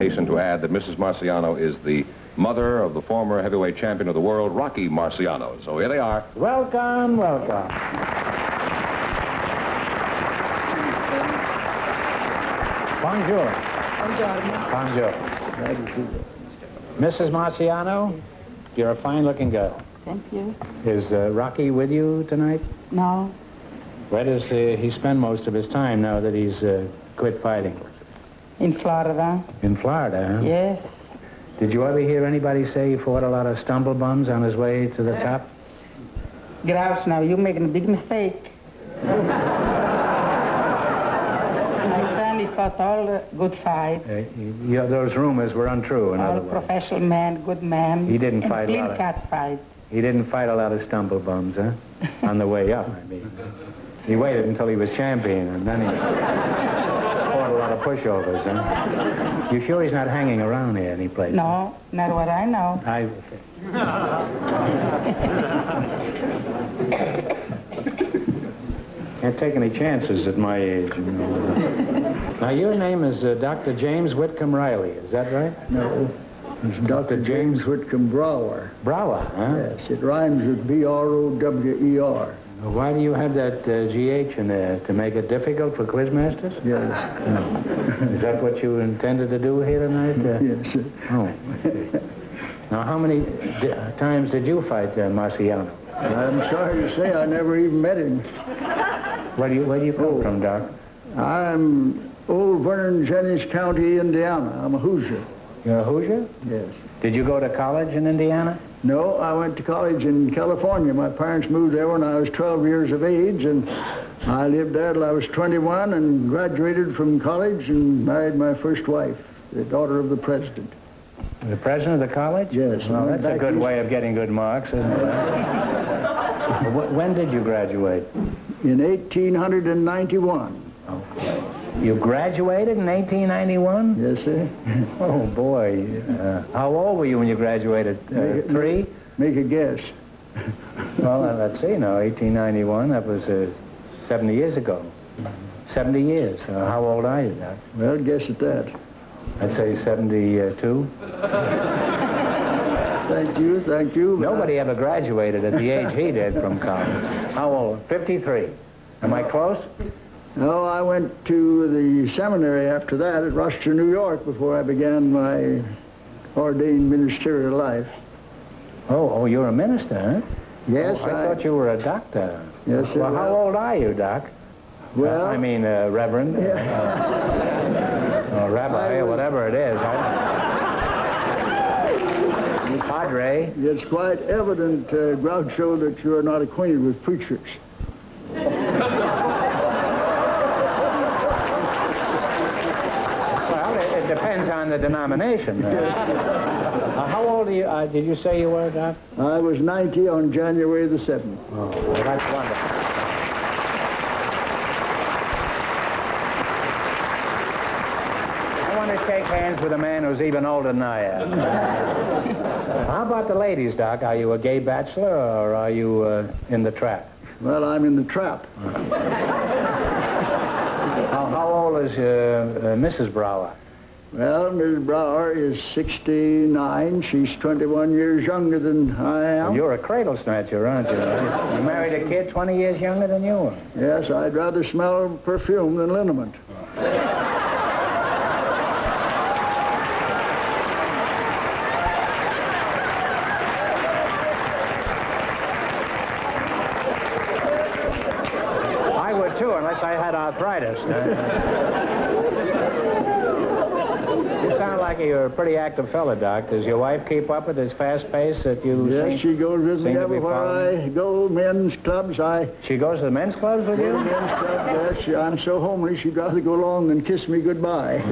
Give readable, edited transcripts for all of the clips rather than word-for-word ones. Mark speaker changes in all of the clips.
Speaker 1: Hasten to add that Mrs. Marciano is the mother of the former heavyweight champion of the world, Rocky Marciano. So here they are.
Speaker 2: Welcome, welcome. Bonjour. Bonjour. Mrs. Marciano, you're a fine-looking girl.
Speaker 3: Thank you.
Speaker 2: Is Rocky with you tonight?
Speaker 3: No.
Speaker 2: Where does he spend most of his time now that he's quit fighting?
Speaker 3: In Florida.
Speaker 2: In Florida, huh?
Speaker 3: Yes.
Speaker 2: Did you ever hear anybody say he fought a lot of stumble bums on his way to the top?
Speaker 3: Grouse, now you're making a big mistake. My son, he fought all the good fights.
Speaker 2: Yeah, those rumors were untrue, in
Speaker 3: All
Speaker 2: other words.
Speaker 3: professional man, good man.
Speaker 2: He didn't fight a
Speaker 3: clean
Speaker 2: lot of...
Speaker 3: cat fight.
Speaker 2: He didn't fight a lot of stumble bums, huh? On the way up, I mean. He waited until he was champion, and then he fought a lot of pushovers, huh? You sure he's not hanging around here any place?
Speaker 3: No, not what I know.
Speaker 2: Can't take any chances at my age, you know. Now, your name is Dr. James Whitcomb Riley, is that right?
Speaker 4: No, it's Dr. James Whitcomb Brower.
Speaker 2: Brower, huh?
Speaker 4: Yes, it rhymes with B-R-O-W-E-R.
Speaker 2: Why do you have that G-H in there? To make it difficult for quizmasters?
Speaker 4: Yes.
Speaker 2: Is that what you intended to do here tonight?
Speaker 4: Yes.
Speaker 2: Oh, I see. Now, how many times did you fight Marciano?
Speaker 4: I'm sorry to say I never even met him.
Speaker 2: Where do you come from, Doc?
Speaker 4: I'm Old Vernon, Jennings County, Indiana. I'm a Hoosier.
Speaker 2: You're a Hoosier?
Speaker 4: Yes.
Speaker 2: Did you go to college in Indiana?
Speaker 4: No, I went to college in California. My parents moved there when I was 12 years of age, and I lived there till I was 21 and graduated from college and married my first wife, the daughter of the president.
Speaker 2: The president of the college?
Speaker 4: Yes.
Speaker 2: Well, that's a good way of getting good marks, isn't it? When did you graduate?
Speaker 4: In 1891.
Speaker 2: Oh. You graduated in 1891?
Speaker 4: Yes, sir.
Speaker 2: Oh, boy. How old were you when you graduated? 3?
Speaker 4: Make a guess.
Speaker 2: Well, let's see now. 1891, that was 70 years ago. 70 years. How old are you, Doc?
Speaker 4: Well, guess at that.
Speaker 2: I'd say 72.
Speaker 4: Thank you, thank you.
Speaker 2: Nobody ever graduated at the age he did from college. How old? 53. Am I close?
Speaker 4: No, I went to the seminary after that at Rochester, New York, before I began my ordained ministerial life.
Speaker 2: Oh, you're a minister, huh?
Speaker 4: Yes,
Speaker 2: I thought you were a doctor.
Speaker 4: Yes, sir.
Speaker 2: Well, how old are you, Doc?
Speaker 4: Well,
Speaker 2: I mean, Reverend.
Speaker 4: Yeah.
Speaker 2: Or Rabbi, or whatever it is. Padre.
Speaker 4: It's quite evident, Groucho, that you are not acquainted with preachers.
Speaker 2: Well, it depends on the denomination. How old are you? Did you say you were, Doc?
Speaker 4: I was 90 on January the 7th.
Speaker 2: Oh, well, that's wonderful. I want to shake hands with a man who's even older than I am. How about the ladies, Doc? Are you a gay bachelor, or are you in the trap?
Speaker 4: Well, I'm in the trap.
Speaker 2: How old is Mrs. Brower?
Speaker 4: Well, Ms. Brower is 69. She's 21 years younger than I am.
Speaker 2: Well, you're a cradle snatcher, aren't you? You married a kid 20 years younger than you were.
Speaker 4: Yes, I'd rather smell perfume than liniment.
Speaker 2: I would too, unless I had arthritis. You sound like you're a pretty active fella, Doc. Does your wife keep up with this fast pace that you
Speaker 4: Yes, she goes with me
Speaker 2: seem to be
Speaker 4: everywhere
Speaker 2: following?
Speaker 4: I go, men's clubs.
Speaker 2: She goes to the men's clubs with you?
Speaker 4: Men's clubs, yes. I'm so homely, she'd rather go along than kiss me goodbye.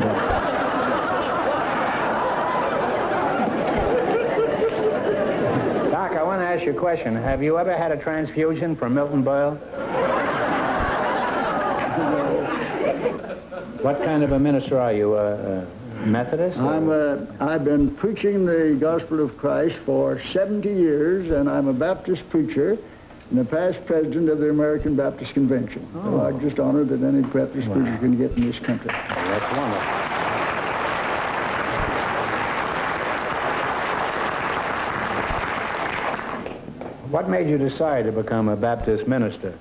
Speaker 2: Doc, I want to ask you a question. Have you ever had a transfusion from Milton Berle? What kind of a minister are you? Methodist?
Speaker 4: I've been preaching the gospel of Christ for 70 years, and I'm a Baptist preacher and the past president of the American Baptist Convention. The largest honor that any Baptist preacher can get in this country.
Speaker 2: That's wonderful. What made you decide to become a Baptist minister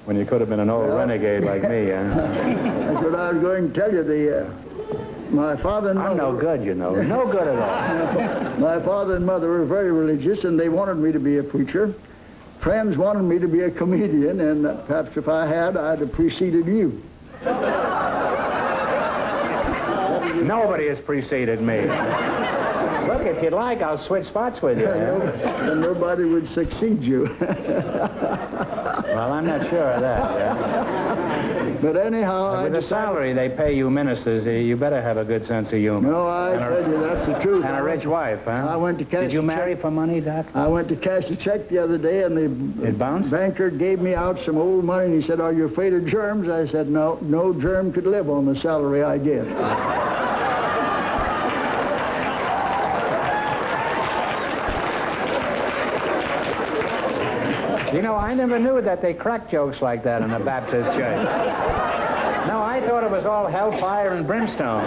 Speaker 2: when you could have been an old renegade like me?
Speaker 4: That's what I was going to tell you. My father and mother...
Speaker 2: I'm no good, you know. No good at all.
Speaker 4: My father and mother were very religious, and they wanted me to be a preacher. Friends wanted me to be a comedian, and perhaps if I had, I'd have preceded you.
Speaker 2: Nobody has preceded me. Look, if you'd like, I'll switch spots with you.
Speaker 4: And nobody would succeed you.
Speaker 2: Well, I'm not sure of that, yeah.
Speaker 4: But anyhow,
Speaker 2: with the salary they pay you ministers, you better have a good sense of humor.
Speaker 4: No, I tell you, that's the truth.
Speaker 2: And a rich wife, huh?
Speaker 4: I went to cash
Speaker 2: Did you marry for money, Doc?
Speaker 4: I went to cash a check the other day, and the
Speaker 2: It bounced?
Speaker 4: banker gave me out some old money, and he said, "Are you afraid of germs?" I said, "No, no germ could live on the salary I get."
Speaker 2: You know, I never knew that they cracked jokes like that in the Baptist church. No, I thought it was all hellfire and brimstone.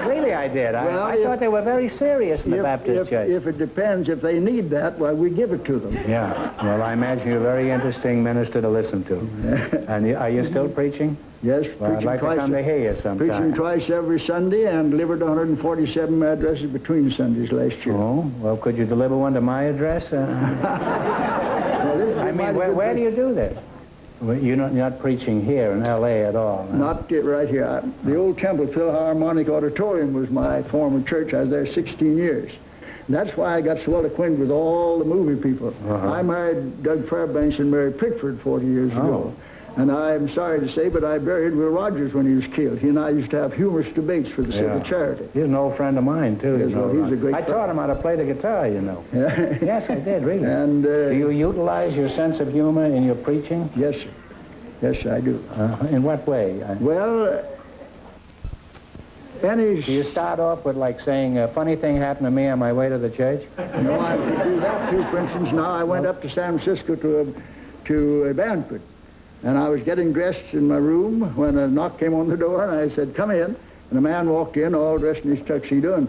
Speaker 2: Really, I did. I thought they were very serious in the Baptist church.
Speaker 4: If it depends, if they need that, why, we give it to them.
Speaker 2: Yeah. Well, I imagine you're a very interesting minister to listen to. And are you still preaching?
Speaker 4: Yes,
Speaker 2: Well, I'd like to come to hear you sometime.
Speaker 4: Preaching twice every Sunday and delivered 147 addresses between Sundays last year.
Speaker 2: Oh, well, could you deliver one to my address? I mean, where do you do this? Well, you're not preaching here in L.A. at all. Huh?
Speaker 4: Not right here. The old Temple Philharmonic Auditorium was my former church. I was there 16 years. And that's why I got so well acquainted with all the movie people. I married Doug Fairbanks and Mary Pickford 40 years ago. And I'm sorry to say, but I buried Will Rogers when he was killed. He and I used to have humorous debates for the sake of charity.
Speaker 2: He's an old friend of mine, too.
Speaker 4: Yes, well, he's a great
Speaker 2: I taught him how to play the guitar, you know. Yes, I did, really.
Speaker 4: And
Speaker 2: do you utilize your sense of humor in your preaching?
Speaker 4: Yes, sir. Yes, I do.
Speaker 2: In what way?
Speaker 4: Well,
Speaker 2: do you start off with, like, saying, a funny thing happened to me on my way to the church?
Speaker 4: No, I could do that, too. For instance, now I went up to San Francisco to a banquet. And I was getting dressed in my room when a knock came on the door, and I said, "Come in." And a man walked in, all dressed in his tuxedo, and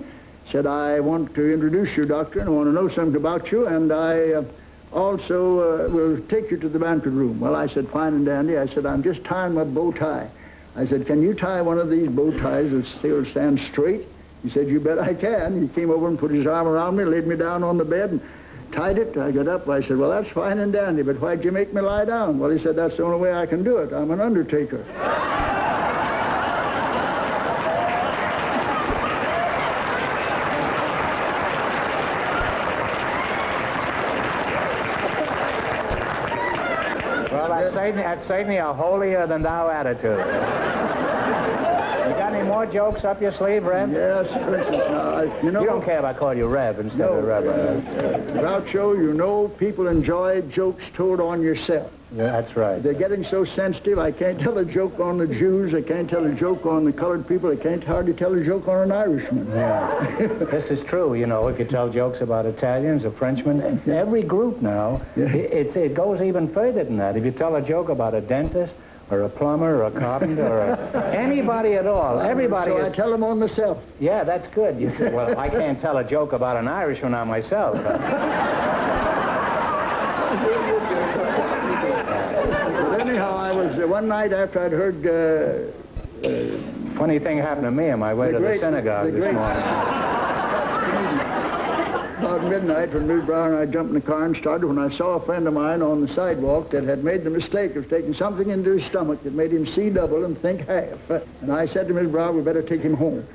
Speaker 4: said, "I want to introduce you, doctor, and I want to know something about you, and I also will take you to the banquet room." Well, I said, "Fine and dandy." I said, "I'm just tying my bow tie." I said, "Can you tie one of these bow ties that still stand straight?" He said, "You bet I can." He came over and put his arm around me, laid me down on the bed, and tied it. I got up. I said, "Well, that's fine and dandy, but why'd you make me lie down?" Well, he said, "That's the only way I can do it. I'm an undertaker."
Speaker 2: Well, that's certainly a holier-than-thou attitude. You got any more jokes up your sleeve, Rev?
Speaker 4: Yes, for instance, you know...
Speaker 2: You don't care if I call you Rev instead of Reverend.
Speaker 4: Groucho, you know people enjoy jokes told on yourself.
Speaker 2: Yeah, that's right.
Speaker 4: They're getting so sensitive, I can't tell a joke on the Jews, I can't tell a joke on the colored people, I can't hardly tell a joke on an Irishman.
Speaker 2: Yeah. This is true, you know, if you tell jokes about Italians or Frenchmen, every group now, it goes even further than that. If you tell a joke about a dentist, or a plumber, or a carpenter, or anybody at all. Everybody
Speaker 4: so I tell them on myself.
Speaker 2: Yeah, that's good. You say, well, I can't tell a joke about an Irishman on myself.
Speaker 4: But anyhow, I was, one night after I'd heard...
Speaker 2: Funny thing happened to me on my way to the synagogue this morning.
Speaker 4: About midnight, when Ms. Brown and I jumped in the car and started, when I saw a friend of mine on the sidewalk that had made the mistake of taking something into his stomach that made him see double and think half. And I said to Ms. Brown, "We better take him home."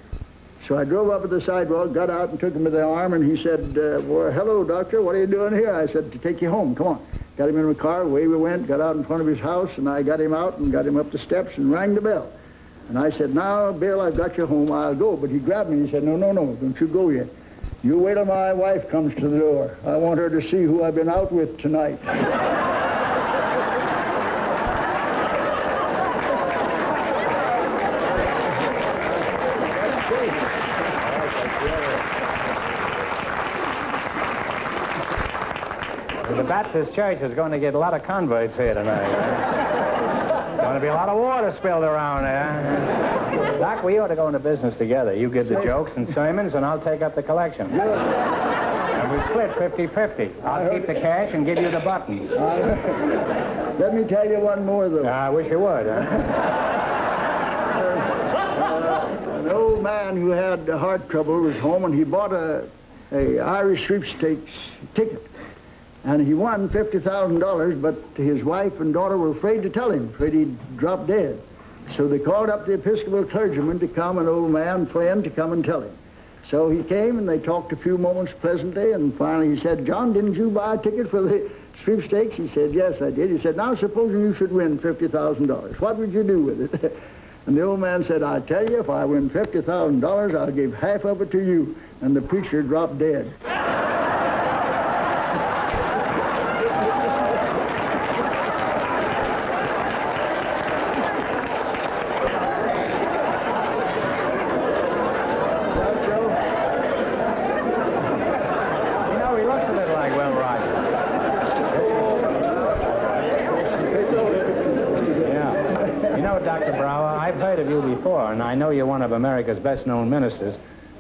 Speaker 4: So I drove up at the sidewalk, got out and took him by the arm, and he said, "Well, hello, doctor, what are you doing here?" I said, "To take you home, come on." Got him in the car, away we went, got out in front of his house, and I got him out and got him up the steps and rang the bell. And I said, "Now, Bill, I've got you home, I'll go." But he grabbed me and he said, "No, no, no, don't you go yet. You wait till my wife comes to the door. I want her to see who I've been out with tonight."
Speaker 2: The Baptist Church is going to get a lot of converts here tonight. Going to be a lot of water spilled around there. Doc, we ought to go into business together. You give the jokes and sermons, and I'll take up the collection. And and we split 50-50. I'll keep the cash and give you the buttons.
Speaker 4: Let me tell you one more, though.
Speaker 2: I wish you would, huh?
Speaker 4: An old man who had heart trouble was home, and he bought a Irish sweepstakes ticket. And he won $50,000, but his wife and daughter were afraid to tell him, afraid he'd drop dead. So they called up the Episcopal clergyman to come, an old man, friend, to come and tell him. So he came, and they talked a few moments pleasantly, and finally he said, "John, didn't you buy a ticket for the sweepstakes?" He said, "Yes, I did." He said, "Now, supposing you should win $50,000, what would you do with it?" And the old man said, "I tell you, if I win $50,000, I'll give half of it to you." And the preacher dropped dead.
Speaker 2: And I know you're one of America's best-known ministers,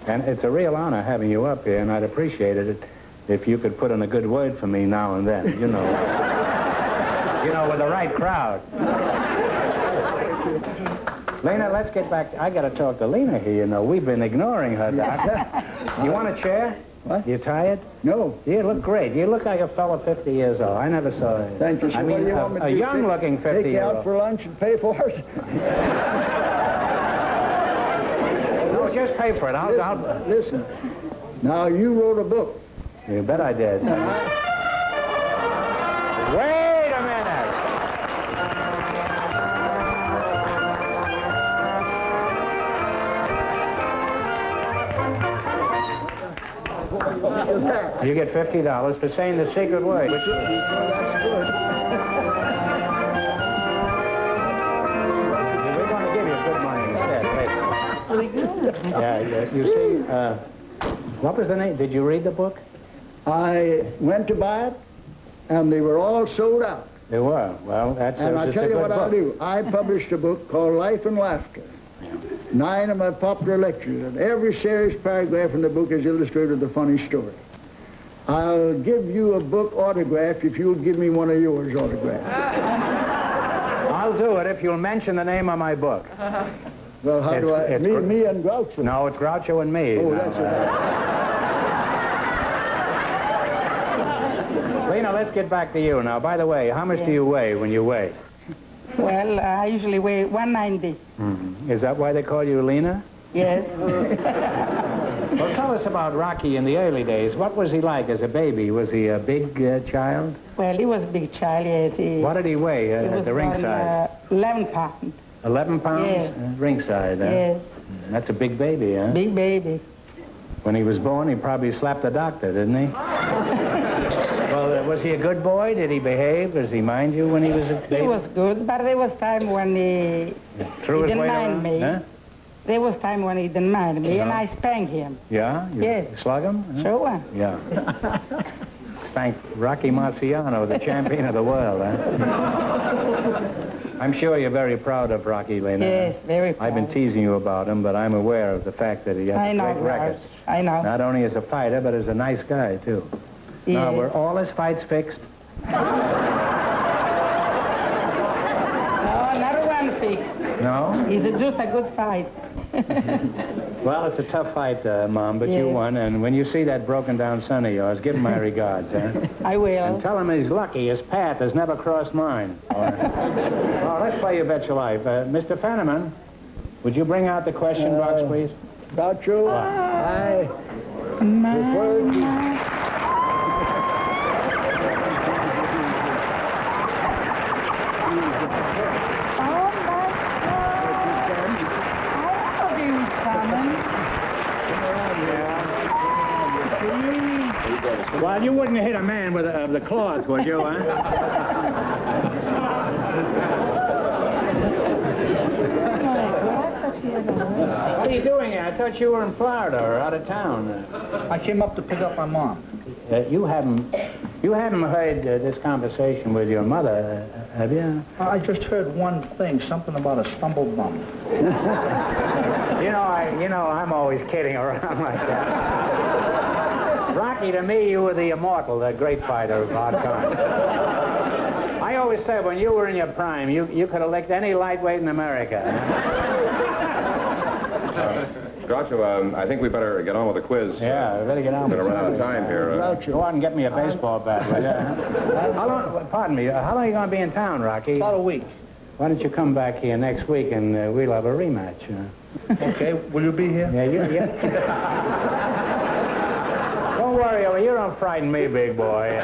Speaker 2: and it's a real honor having you up here, and I'd appreciate it if you could put in a good word for me now and then, you know, with the right crowd. Lena, let's get back. I got to talk to Lena here, you know. We've been ignoring her, Doctor. You want a chair?
Speaker 4: What?
Speaker 2: You tired?
Speaker 4: No.
Speaker 2: You look great. You look like a fellow 50 years old. I never saw it.
Speaker 4: Thank you, sir.
Speaker 2: I mean,
Speaker 4: you want me to
Speaker 2: a young-looking 50-year-old.
Speaker 4: Take you out for lunch and pay for it?
Speaker 2: No, just pay for it.
Speaker 4: Listen. Now, you wrote a book.
Speaker 2: You bet I did. Wait a minute. You get $50 for saying the secret word.
Speaker 4: That's good.
Speaker 2: We're going to give you good money instead. Really good. Yeah, you see, what was the name? Did you read the book?
Speaker 4: I went to buy it, and they were all sold out.
Speaker 2: They were. Well, that's
Speaker 4: And I'll tell you what I'll do. I published a book called Life and Laughter. 9 of my popular lectures, and every serious paragraph in the book is illustrated with a funny story. I'll give you a book autograph if you'll give me one of yours autographed.
Speaker 2: I'll do it if you'll mention the name of my book.
Speaker 4: Well, how do I? Me and Groucho.
Speaker 2: No, it's Groucho and me.
Speaker 4: Oh,
Speaker 2: no,
Speaker 4: that's it.
Speaker 2: Lena, let's get back to you now. By the way, how much do you weigh when you weigh?
Speaker 3: Well, I usually weigh 190.
Speaker 2: Mm-hmm. Is that why they call you Lena?
Speaker 3: Yes.
Speaker 2: Well, tell us about Rocky in the early days. What was he like as a baby? Was he a big child?
Speaker 3: Well, he was a big child, yes.
Speaker 2: What did he weigh at the ringside?
Speaker 3: 11 pounds.
Speaker 2: 11 pounds?
Speaker 3: Yes.
Speaker 2: Ringside, huh?
Speaker 3: Yes.
Speaker 2: That's a big baby, huh?
Speaker 3: Big baby.
Speaker 2: When he was born, he probably slapped the doctor, didn't he? Well, was he a good boy? Did he behave? Does he mind you when he was a baby?
Speaker 3: He was good, but there was time when he didn't mind me.
Speaker 2: Huh?
Speaker 3: There was time when he didn't mind me, and I spanked him.
Speaker 2: Yeah? You
Speaker 3: Yes.
Speaker 2: slug him? Huh?
Speaker 3: Sure.
Speaker 2: Yeah. Spanked Rocky Marciano, the champion of the world, huh? I'm sure you're very proud of Rocky, Lena.
Speaker 3: Yes, very proud.
Speaker 2: I've been teasing you about him, but I'm aware of the fact that he has a great record.
Speaker 3: I know.
Speaker 2: Not only as a fighter, but as a nice guy, too.
Speaker 3: Yes.
Speaker 2: Now, were all his fights fixed?
Speaker 3: No, not one fixed.
Speaker 2: No?
Speaker 3: It's just a good fight.
Speaker 2: Well, it's a tough fight, Mom, but you
Speaker 3: Yes.
Speaker 2: won. And when you see that broken-down son of yours, give him my regards, huh?
Speaker 3: I will.
Speaker 2: And tell him he's lucky. His path has never crossed mine. Oh, let's play You Bet Your Life. Mr. Fenneman, would you bring out the question box, please?
Speaker 4: Groucho, I prefer to...
Speaker 2: Well, you wouldn't hit a man with the cloth, would you, huh? What are you doing here? I thought you were in Florida or out of town.
Speaker 5: I came up to pick up my mom.
Speaker 2: You haven't heard this conversation with your mother, have you?
Speaker 5: I just heard one thing, something about a stumbled bum.
Speaker 2: I'm always kidding around like that. Rocky, to me, you were the immortal, the great fighter of our time. I always said when you were in your prime, you could have licked any lightweight in America.
Speaker 1: Groucho, I think we better get on with the quiz.
Speaker 2: Yeah, we better get on with
Speaker 1: We're
Speaker 2: it.
Speaker 1: gonna run out of time here.
Speaker 2: Go out and get me a baseball bat, will you? How long, pardon me, how long are you going to be in town, Rocky?
Speaker 5: About a week.
Speaker 2: Why don't you come back here next week and we'll have a rematch?
Speaker 5: Okay, will you be here?
Speaker 2: Yeah. Don't worry, you don't frighten me, big boy.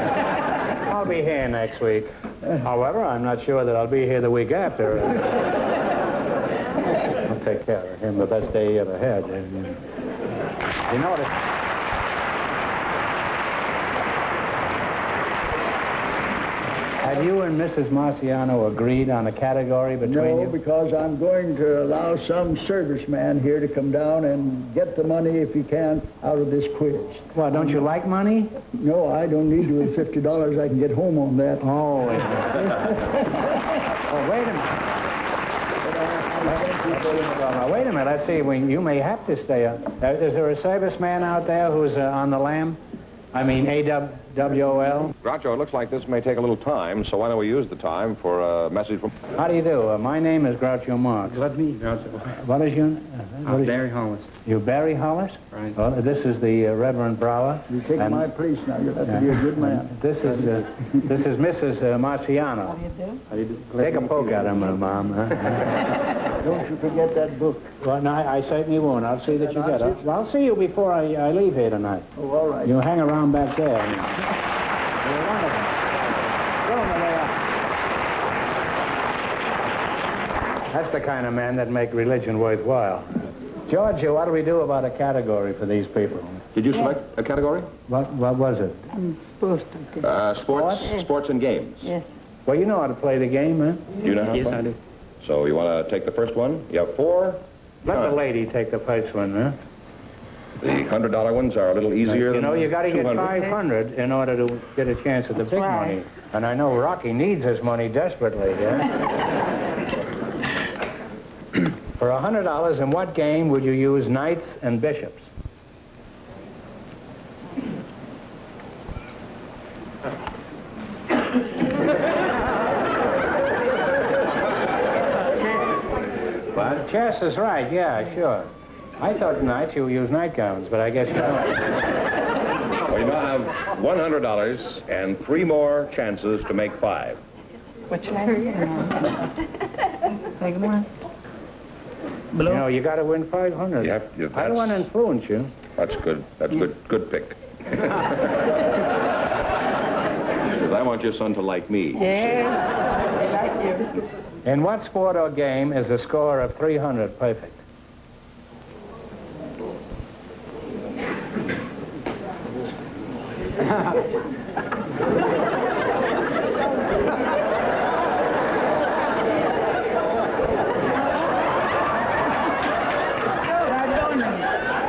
Speaker 2: I'll be here next week. However, I'm not sure that I'll be here the week after. I'll take care of him the best day he ever had. You know what? Have you and Mrs. Marciano agreed on a category between you?
Speaker 4: No, because I'm going to allow some serviceman here to come down and get the money, if he can, out of this quiz.
Speaker 2: Well, don't you like money?
Speaker 4: No, I don't need to. With $50, I can get home on that.
Speaker 2: Oh, oh, wait a minute. Wait a minute. I see. You may have to stay. Is there a serviceman out there who's on the lam? I mean, AWOL?
Speaker 1: Groucho, it looks like this may take a little time, so why don't we use the time for a message from...
Speaker 2: How do you do? My name is Groucho Marx.
Speaker 6: Let me, Groucho.
Speaker 2: What is your...
Speaker 6: I'm Barry Hollis.
Speaker 2: You Barry Hollis?
Speaker 6: Right.
Speaker 2: Well, this is the Reverend Brower.
Speaker 4: You take
Speaker 2: and
Speaker 4: my place now. You'll have to be a good man.
Speaker 2: This is Mrs. Marciano.
Speaker 6: How do you do?
Speaker 2: Take a poke at him, Mom. Huh?
Speaker 4: Don't you forget that book.
Speaker 2: Well, no, I certainly won't. I'll see that you get it. Well, I'll see you before I leave here tonight.
Speaker 4: Oh, all right.
Speaker 2: You hang around back there. You're one of them. Go over there. That's the kind of man that make religion worthwhile. Georgia, what do we do about a category for these people?
Speaker 1: Did you select a category?
Speaker 2: What was it?
Speaker 3: I'm supposed to.
Speaker 1: Sports and games.
Speaker 3: Yes.
Speaker 2: Well, you know how to play the game, huh?
Speaker 1: Do you know how to
Speaker 6: Yes,
Speaker 1: play?
Speaker 6: I do.
Speaker 1: So you want to take the first one? You have 4.
Speaker 2: Let the lady take the first one, huh?
Speaker 1: The $100 ones are a little easier
Speaker 2: You know,
Speaker 1: than
Speaker 2: you got to get
Speaker 1: 200.
Speaker 2: 500 in order to get a chance at the big
Speaker 3: right.
Speaker 2: money. And I know Rocky needs his money desperately, yeah? For $100, in what game would you use knights and bishops? Well, chess is right, yeah, sure. I thought knights, you use nightgowns, but I guess you don't.
Speaker 1: Well, you now have $100 and 3 more chances to make 5.
Speaker 3: What should I do? Take one.
Speaker 2: You know, you got to win 500.
Speaker 1: You
Speaker 2: I don't want to influence you.
Speaker 1: That's good. That's good pick. Because I want your son to like me.
Speaker 3: Yeah, I like you.
Speaker 2: In what sport or game is a score of 300 perfect?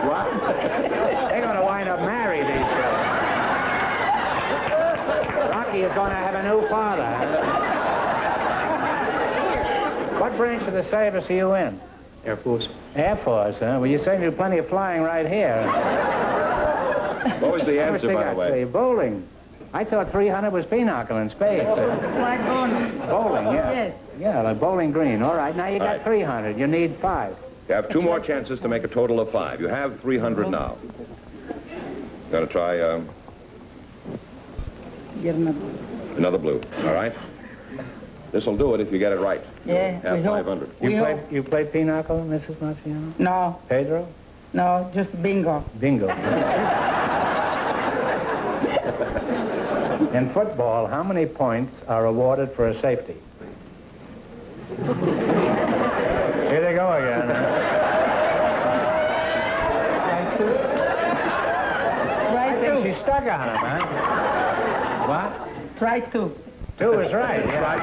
Speaker 2: What? They're going to wind up married, these fellas. Rocky is going to have a new father. What branch of the service are you in?
Speaker 6: Air Force.
Speaker 2: Air Force, huh? Well, you say you do plenty of flying right here.
Speaker 1: What was the answer, by the way?
Speaker 2: Bowling. I thought 300 was pinochle and spades.
Speaker 3: Like bowling.
Speaker 2: Bowling, yeah.
Speaker 3: Yes.
Speaker 2: Yeah, like bowling green. All right, now you got
Speaker 1: All right.
Speaker 2: 300. You need 5.
Speaker 1: You have 2 more chances to make a total of 5. You have 300 now. Got to try
Speaker 3: Get another.
Speaker 1: another blue. All right? This will do it if you get it right.
Speaker 3: Yeah,
Speaker 1: Have
Speaker 3: we hope.
Speaker 1: 500.
Speaker 2: You play pinochle, Mrs. Marciano?
Speaker 3: No,
Speaker 2: Pedro?
Speaker 3: no, just bingo.
Speaker 2: Bingo. In football, how many points are awarded for a safety? Here they go again.
Speaker 3: Try two.
Speaker 2: She's stuck on him, huh? What?
Speaker 3: Try two.
Speaker 2: 2 is right. Yeah.
Speaker 3: Try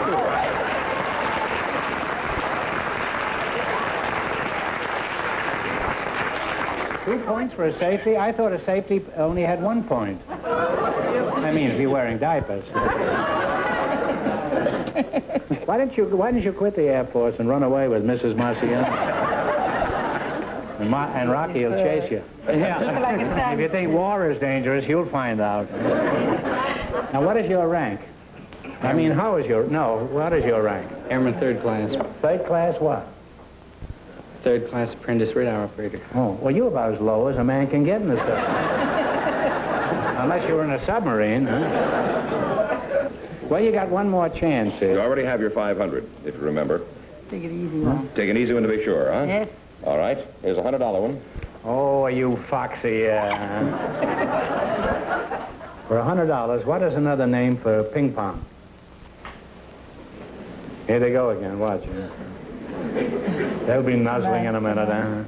Speaker 3: two.
Speaker 2: 2 points for a safety? I thought a safety only had 1 point. I mean, if you're wearing diapers. Why didn't you quit the Air Force and run away with Mrs. Marciano? And Rocky will chase you.
Speaker 3: Yeah.
Speaker 2: If you think war is dangerous, you'll find out. Now, what is your rank? I mean, what is your rank?
Speaker 6: Airman third class.
Speaker 2: Third class what?
Speaker 6: Third class apprentice radar operator.
Speaker 2: Oh, well, you're about as low as a man can get in a submarine. Unless you were in a submarine, huh? Well, you got one more chance here.
Speaker 1: You already have your 500, if you remember.
Speaker 3: Take it easy, one.
Speaker 1: Take an easy one to be sure, huh?
Speaker 3: Yes.
Speaker 1: All right. Here's a $100 one.
Speaker 2: Oh, you foxy, huh? For $100, what is another name for ping pong? Here they go again, watch. They'll be nuzzling in a minute, huh?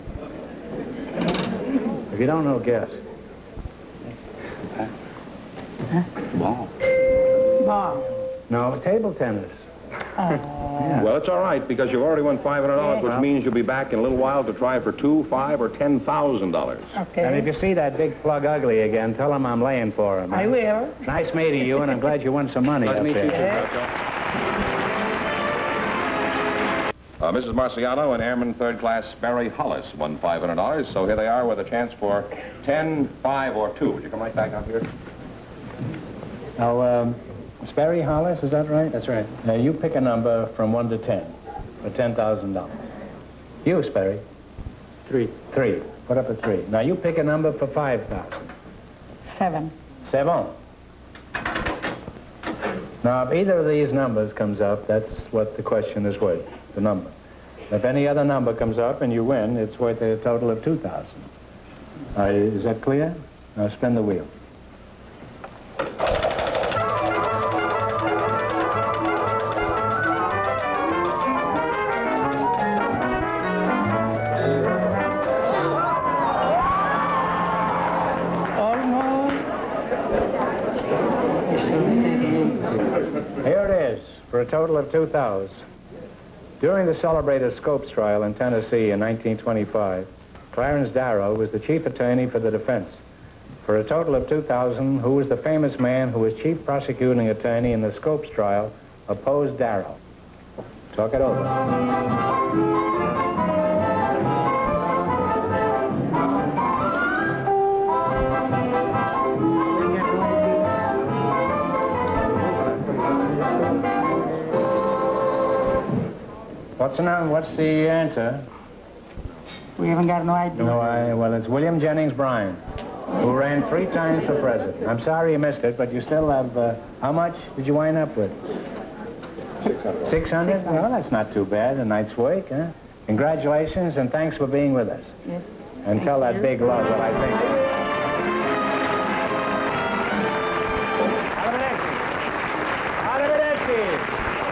Speaker 2: If you don't know, guess.
Speaker 6: Ball.
Speaker 3: Ball.
Speaker 2: No, table tennis. Yeah.
Speaker 1: Well, it's all right, because you've already won $500, which means you'll be back in a little while to try for $2,000, $5,000, or $10,000.
Speaker 3: Okay.
Speaker 2: And if you see that big plug ugly again, tell him I'm laying for him.
Speaker 3: I will.
Speaker 2: Nice meeting you, and I'm glad you won some money
Speaker 6: Nice
Speaker 2: up
Speaker 6: to meet you,
Speaker 2: there.
Speaker 6: too.
Speaker 1: Mrs. Marciano and Airman Third Class Barry Hollis won $500, so here they are with a chance for 10, 5, or 2. Would you come right back out here?
Speaker 2: Now, Sperry Hollis, is that right?
Speaker 6: That's right.
Speaker 2: Now, you pick a number from 1 to 10 for $10,000. You, Sperry.
Speaker 6: 3.
Speaker 2: 3. Put up a 3. Now, you pick a number for $5,000.
Speaker 3: 7.
Speaker 2: 7. Now, if either of these numbers comes up, that's what the question is worth, the number. If any other number comes up and you win, it's worth a total of $2,000. Is that clear? Now, spin the wheel. Here it is, for a total of $2,000. During the celebrated Scopes trial in Tennessee in 1925, Clarence Darrow was the chief attorney for the defense. For a total of $2,000, who was the famous man who was chief prosecuting attorney in the Scopes trial, opposed Darrow? Talk it over. What's the answer?
Speaker 3: We haven't got no idea.
Speaker 2: Well, it's William Jennings Bryan, who ran 3 times for president. I'm sorry you missed it, but you still have, how much did you wind up with? 600? Well, that's not too bad. A night's work, huh? Congratulations, and thanks for being with us.
Speaker 3: Yes.
Speaker 2: And tell that big love what I think. Arrivederci. Arrivederci.